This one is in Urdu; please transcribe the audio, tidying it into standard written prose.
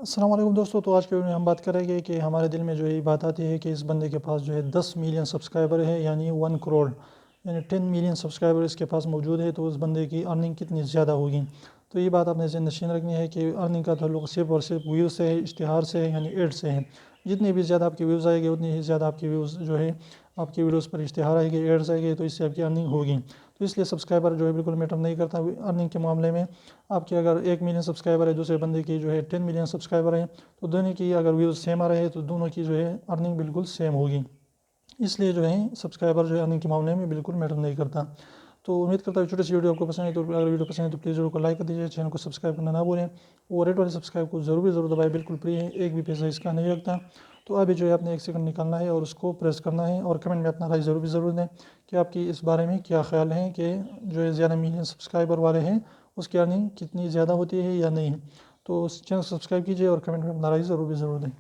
السلام علیکم دوستو، تو آج کے ویڈیو میں ہم بات کریں گے کہ ہمارے دل میں جو ہے بات آتی ہے کہ اس بندے کے پاس جو ہے 10 ملین سبسکرائبر ہے، یعنی 1 کروڑ، یعنی 10 ملین سبسکرائبر اس کے پاس موجود ہے، تو اس بندے کی ارننگ کتنی زیادہ ہوگی۔ تو یہ بات آپ نے ذہن نشین رکھنی ہے کہ ارننگ کا تعلق صرف اور صرف ویوز سے ہے، اشتہار سے ہے، یعنی ایڈ سے ہے۔ جتنی بھی زیادہ آپ کی ویوز آئے گی اتنی ہی زیادہ آپ کی ویوز جو ہے آپ کی ویڈیوز پر اشتہار آئے گی، ایڈز آئے گی، تو اس سے آپ کی ارننگ ہوگی۔ تو اس لیے سبسکرائبر جو ہے بالکل میٹر نہیں کرتا ارننگ کے معاملے میں۔ آپ کی اگر 1 ملین سبسکرائبر ہے، دوسرے بندے کی جو ہے 10 ملین سبسکرائبر ہے، تو دونوں کی اگر ویوز سیم آ رہے ہیں تو دونوں کی جو ہے ارننگ بالکل سیم ہوگی۔ اس لیے جو ہے سبسکرائبر جو ہے ارننگ کے معاملے میں بالکل میٹر نہیں کرتا۔ تو امید کرتا ہوں چھوٹی سی ویڈیو آپ کو پسند ہے، تو اگر ویڈیو پسند ہے تو پلیز ویڈیو کو لائک کر دیجیے، چینل کو سبسکرائب کرنا نہ بھولیں، اور ریڈ والے سبسکرائب کو ضرور دبائیں، بالکل فری ہے، ایک بھی پیسہ اس کا نہیں لگتا۔ تو ابھی جو ہے آپ نے 1 سیکنڈ نکالنا ہے اور اس کو پریس کرنا ہے، اور کمنٹ میں اپنا رائے ضرور دیں کہ آپ کی اس بارے میں کیا خیال ہے کہ جو ہے زیادہ ملین سبسکرائبر والے ہیں اس کی ارننگ کتنی زیادہ ہوتی ہے یا نہیں۔ تو اس چینل کو سبسکرائب کیجیے اور کمنٹ میں اپنا رائے ضرور دیں۔